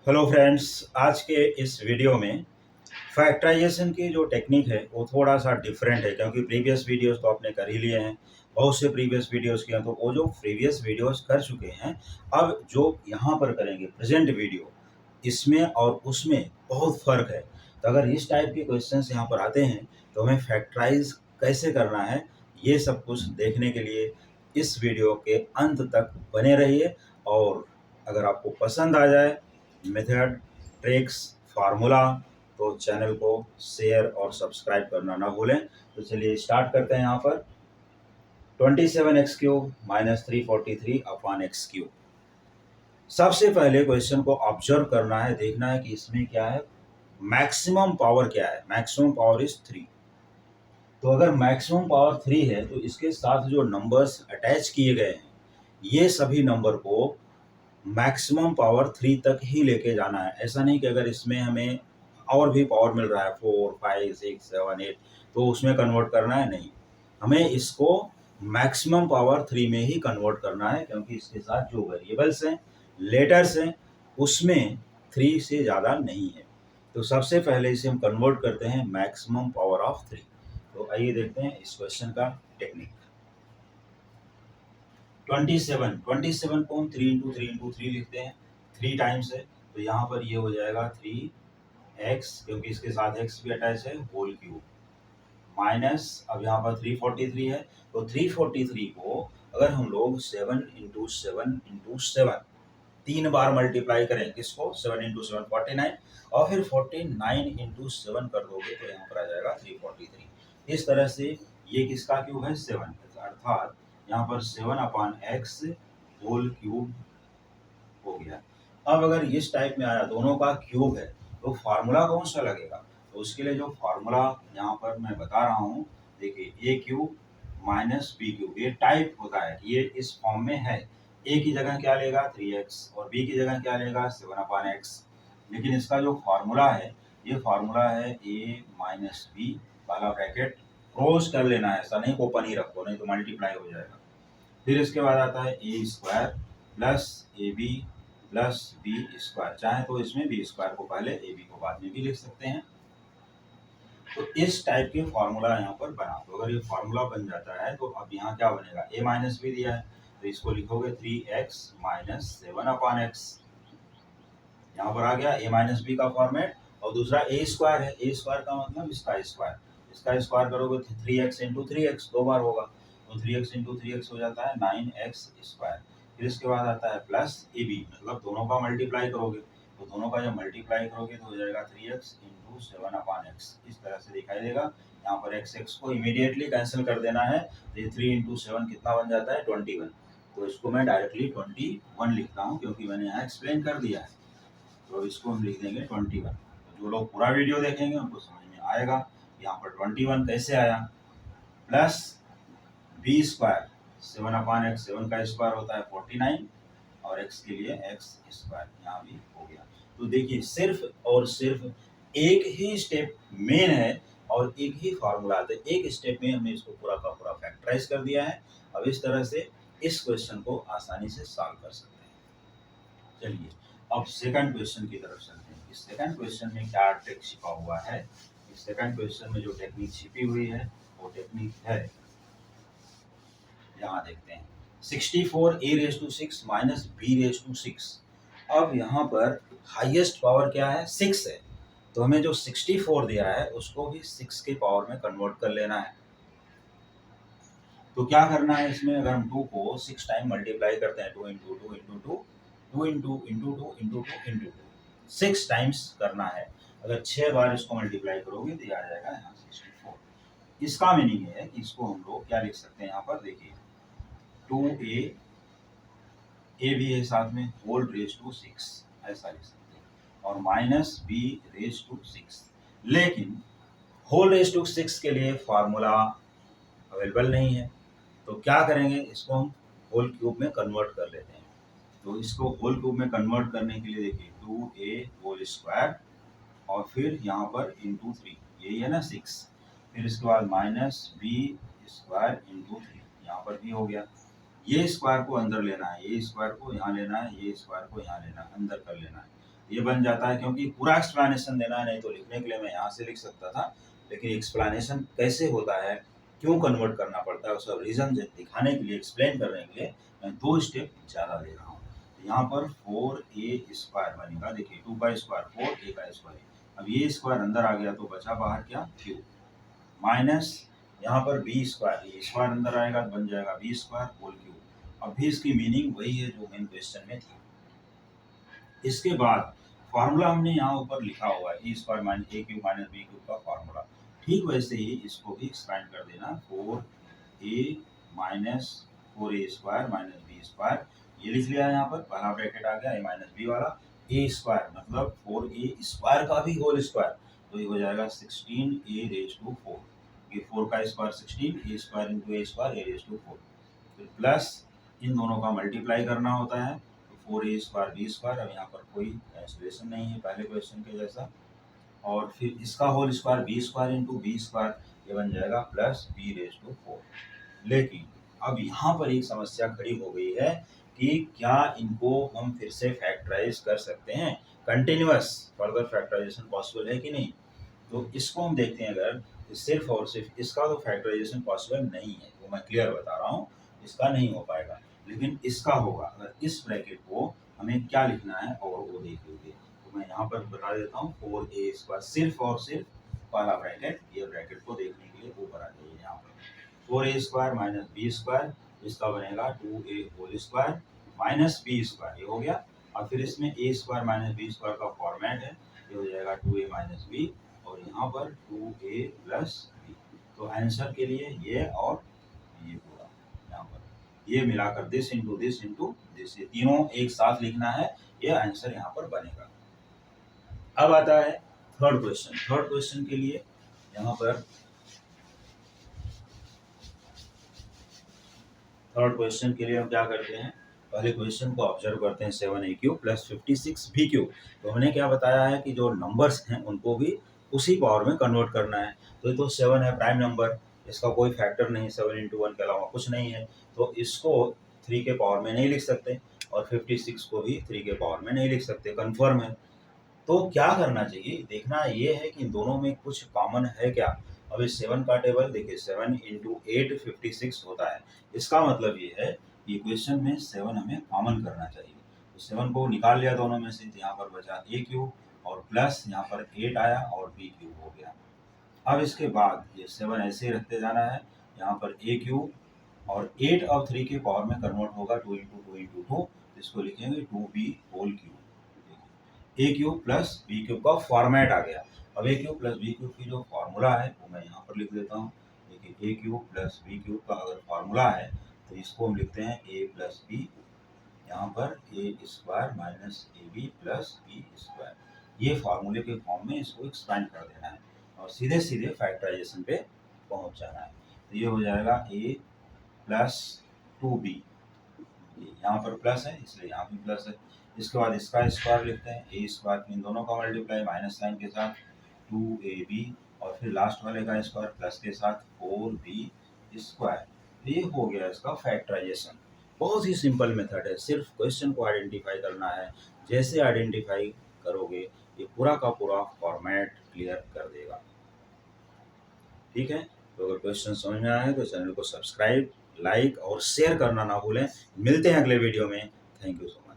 Hello friends, आज के इस वीडियो में फैक्टराइजेशन की जो टेक्निक है वो थोड़ा सा डिफरेंट है, क्योंकि प्रीवियस वीडियोस तो आपने कर ही लिए हैं। बहुत से प्रीवियस वीडियोस किए हैं, तो वो जो प्रीवियस वीडियोस कर चुके हैं, अब जो यहाँ पर करेंगे प्रेजेंट वीडियो, इसमें और उसमें बहुत फ़र्क है। तो अगर इस टाइप के क्वेश्चंस यहाँ पर आते हैं तो हमें फैक्टराइज कैसे करना है, ये सब कुछ देखने के लिए इस वीडियो के अंत तक बने रहिए। और अगर आपको पसंद आ जाए मेथड, ट्रिक्स, फार्मूला, तो चैनल को शेयर और सब्सक्राइब करना ना भूलें। तो चलिए स्टार्ट करते हैं। यहाँ पर 27x³ minus 343 upon x cube. सबसे पहले क्वेश्चन को ऑब्जर्व करना है, देखना है कि इसमें क्या है, मैक्सिमम पावर क्या है। Maximum power is 3। तो अगर मैक्सिमम पावर 3 है तो इसके साथ जो नंबर्स अटैच किए गए हैं, ये सभी नंबर को मैक्सिमम पावर 3 तक ही लेके जाना है। ऐसा नहीं कि अगर इसमें हमें और भी पावर मिल रहा है 4, 5, 6, 7, 8, तो उसमें कन्वर्ट करना है, नहीं। हमें इसको मैक्सिमम पावर 3 में ही कन्वर्ट करना है, क्योंकि इसके साथ जो वेरिएबल्स हैं, लेटर्स हैं, उसमें 3 से ज़्यादा नहीं है। तो सबसे पहले इसे हम कन्वर्ट करते हैं मैक्सिमम पावर ऑफ 3। तो आइए देखते हैं इस क्वेश्चन का टेक्निक। 27 को हम 3 × 3 × 3 लिखते हैं। 3 टाइम्स है, तो यहाँ पर ये हो जाएगा 3x, क्योंकि इसके साथ x भी अटैच है, होल क्यूब, माइनस, अब यहाँ पर 343 है, तो 343 को अगर हम लोग 7 × 7 × 7 3 बार मल्टीप्लाई करें, किसको, 7 × 7 49, और फिर 49 × 7 कर दोगे तो यहाँ पर आ जाएगा 343। इस तरह से ये किसका क्यूब है, 7, अर्थात यहाँ पर 7/x होल क्यूब हो गया। अब अगर इस टाइप में आया, दोनों का क्यूब है, तो फार्मूला कौन सा लगेगा। तो उसके लिए जो फार्मूला यहाँ पर मैं बता रहा हूँ, देखिए a³ माइनस b³, ये टाइप होता है कि ये इस फॉर्म में है। a की जगह क्या लेगा, 3x, और b की जगह क्या लेगा, 7/x। लेकिन इसका जो फार्मूला है, ये फार्मूला है a माइनस बी, वाला ब्रैकेट क्लोज कर लेना है, ऐसा नहीं कि ओपन ही रखो, नहीं तो मल्टीप्लाई हो जाएगा। फिर इसके बाद आता है a² plus ab plus b²। चाहे तो इसमें b² को पहले, ab को बाद में भी लिख सकते हैं। तो इस टाइप के फॉर्मूला यहाँ पर बना। तो अगर ये फॉर्मूला बन जाता है, तो अब यहाँ क्या बनेगा, a माइनस बी दिया है, तो इसको लिखोगे 3x माइनस 7/x। यहाँ पर आ गया a माइनस बी का फॉर्मेट। और दूसरा a² है, a² का मतलब इसका स्क्वायर, इसका स्क्वायर करोगे तो 3x × 3x, 2 बार होगा, तो 3x × 3x हो जाता है 9x²। फिर इसके बाद आता है प्लस ab, मतलब दोनों का मल्टीप्लाई करोगे, तो दोनों का जब मल्टीप्लाई करोगे तो हो जाएगा 3x × 7/x। इस तरह से दिखाई देगा। यहाँ पर x को इमीडिएटली कैंसिल कर देना है, तो ये 3 × 7 कितना बन जाता है, 21। तो इसको मैं डायरेक्टली 21 लिखता हूँ, क्योंकि मैंने यहाँ एक्सप्लेन कर दिया है। तो इसको हम लिख देंगे 21। तो जो लोग पूरा वीडियो देखेंगे उनको समझ में आएगा यहाँ पर 21 कैसे आया। प्लस b², 7/x, 7 का स्क्वायर होता है 49, और x के लिए x², यहाँ भी हो गया। तो देखिए, सिर्फ और सिर्फ एक ही स्टेप मेन है और एक ही फार्मूला आता है। एक स्टेप में हमने इसको पूरा का पूरा फैक्टराइज कर दिया है। अब इस तरह से इस क्वेश्चन को आसानी से सॉल्व कर सकते हैं। चलिए अब सेकंड क्वेश्चन की तरफ चलते हैं। इस सेकंड क्वेश्चन में क्या ट्रिक छिपा हुआ है। इस सेकंड क्वेश्चन में जो टेक्निक छिपी हुई है, वो टेक्निक है, यहाँ देखते हैं, 64a�6 माइनस b�6। अब यहाँ पर हाईएस्ट पावर क्या है, 6 है, तो हमें जो 64 दिया है उसको भी 6 के पावर में कन्वर्ट कर लेना है। तो क्या करना है इसमें, अगर हम 2 को 6 टाइम मल्टीप्लाई करते हैं, 2 × 2 × 2 2 × 2 × 2 × 2 × 2 6 टाइम्स करना है। अगर 6 बार इसको मल्टीप्लाई करोगे तो ये आ जाएगा यहाँ 64। इसका मीनिंग है कि इसको हम लोग क्या लिख सकते हैं, यहाँ पर देखिए 2a, a भी है साथ में, होल रेज टू 6, ऐसा लिख सकते हैं, और माइनस b�6। लेकिन होल रेज टू 6 के लिए फार्मूला अवेलेबल नहीं है, तो क्या करेंगे, इसको हम होल क्यूब में कन्वर्ट कर लेते हैं। तो इसको होल क्यूब में कन्वर्ट करने के लिए देखिए 2a² और फिर यहाँ पर इंटू 3, यही है ना 6, फिर इसके बाद माइनस b² इंटू 3, यहाँ पर भी हो गया। ये स्क्वायर को अंदर लेना है, ये स्क्वायर को यहाँ लेना है, ये स्क्वायर को यहाँ लेना है, अंदर कर लेना है। ये बन जाता है, क्योंकि पूरा एक्सप्लेनेशन देना है, नहीं तो लिखने के लिए मैं यहाँ से लिख सकता था, लेकिन एक्सप्लेनेशन कैसे होता है, क्यों कन्वर्ट करना पड़ता है, उसका रीज़न दिखाने के लिए, एक्सप्लेन करने के लिए मैं 2 स्टेप ज़्यादा ले रहा हूँ। तो यहाँ पर 4a² बनेगा, देखिए 2 का स्क्वायर 4, a का स्क्वायर। अब ये स्क्वायर अंदर आ गया तो बचा बाहर क्या, q, माइनस यहाँ पर b², ये स्क्वायर अंदर आएगा तो बन जाएगा b² होल क्यूब। अब भी इसकी मीनिंग वही है जो मेन क्वेश्चन में थी। इसके बाद फार्मूला हमने यहाँ ऊपर लिखा हुआ है, e² minus a cube minus b cube का फार्मूला। ठीक वैसे ही इसको भी एक्सपेंड कर देना, 4a minus 4a² minus b², ये लिख लिया यहाँ पर, पहला ब्रैकेट आ गया a माइनस b वाला, a² मतलब 4a² का भी होल स्क्वायर, तो ये हो जाएगा 16a⁴। ये 4 का square 16, a² into a² a⁴। फिर प्लस इन दोनों का मल्टीप्लाई करना होता है, 4a² b², अब यहाँ पर कोई कैंसिलेशन नहीं है पहले क्वेश्चन के जैसा, और फिर इसका whole square b² into b², ये बन जाएगा प्लस b⁴। लेकिन अब यहाँ पर एक समस्या खड़ी हो गई है कि क्या इनको हम फिर से फैक्टराइज कर सकते हैं, कंटिन्यूअस फर्दर फैक्टराइजेशन पॉसिबल है कि नहीं। तो इसको हम देखते हैं, अगर सिर्फ और सिर्फ इसका तो फैक्टराइजेशन पॉसिबल नहीं है, वो मैं क्लियर बता रहा हूँ, इसका नहीं हो पाएगा, लेकिन इसका होगा। अगर इस ब्रैकेट को हमें क्या लिखना है और वो देख लीजिए, तो मैं यहाँ पर बता देता हूँ, 4a² सिर्फ और सिर्फ पहला ब्रैकेट, ये ब्रैकेट को देखने के लिए ऊपर आ जाइए, यहाँ पर 4a² माइनस b², इसका बनेगा 2a whole square minus b², ये हो गया। और फिर इसमें a² माइनस b² का फॉर्मेट है, ये हो जाएगा 2a माइनस b, और यहाँ पर 2a प्लस b। तो आंसर के लिए ये और ये पूरा यहाँ पर ये मिलाकर this into this into this, ये तीनों एक साथ लिखना है, ये आंसर यहाँ पर बनेगा। अब आता है थर्ड क्वेश्चन। थर्ड क्वेश्चन के लिए यहाँ पर थर्ड क्वेश्चन के लिए हम क्या करते हैं, पहले क्वेश्चन को ऑब्जर्व करते हैं, 7a³ प्लस 56b³। तो हमने क्या बताया है कि जो नंबर्स हैं उनको भी उसी पावर में कन्वर्ट करना है। तो ये तो 7 है प्राइम नंबर, इसका कोई फैक्टर नहीं, 7 इंटू 1 के अलावा कुछ नहीं है, तो इसको 3 के पावर में नहीं लिख सकते, और 56 को भी 3 के पावर में नहीं लिख सकते, कन्फर्म है। तो क्या करना चाहिए, देखना ये है कि इन दोनों में कुछ कॉमन है क्या। अब इस 7 का टेबल देखिए, 7 इंटू 8 56 होता है, इसका मतलब ये है कि क्वेश्चन में 7 हमें कॉमन करना चाहिए। तो 7 को निकाल लिया दोनों में से, तो यहाँ पर बचा a³ और प्लस यहाँ पर 8 आया और b³ हो गया। अब इसके बाद ये 7 ऐसे ही रखते जाना है, यहाँ पर a³ और 8 अब 3 के पावर में कन्वर्ट होगा, 2 इंटू 2 इंटू 2, इसको लिखेंगे 2b whole cube. a³ plus b³ का फॉर्मेट आ गया। अब a³ प्लस b³ की जो फॉर्मूला है वो मैं यहाँ पर लिख देता हूँ। देखिए a³ प्लस b³ का अगर फॉर्मूला है तो इसको हम लिखते हैं a प्लस b, यहाँ पर a² minus ab plus b²। ये फार्मूले के फॉर्म में इसको एक्सपेंड कर देना है और सीधे सीधे फैक्टराइजेशन पे पहुँच जाना है। तो ये हो जाएगा a प्लस 2b, यहाँ पर प्लस है इसलिए यहाँ भी प्लस है। इसके बाद इसका स्क्वायर लिखते हैं, a² इन दोनों का मल्टीप्लाई माइनस साइन के साथ 2ab, और फिर लास्ट वाले का स्क्वायर प्लस के साथ 4b²। ये हो गया इसका फैक्टराइजेशन। बहुत ही सिंपल मेथड है, सिर्फ क्वेश्चन को आइडेंटिफाई करना है। जैसे आइडेंटिफाई करोगे ये पूरा का पूरा फॉर्मेट क्लियर कर देगा। ठीक है, तो अगर क्वेश्चन समझ में आया है तो चैनल को सब्सक्राइब, लाइक और शेयर करना ना भूलें। मिलते हैं अगले वीडियो में। Thank you so much.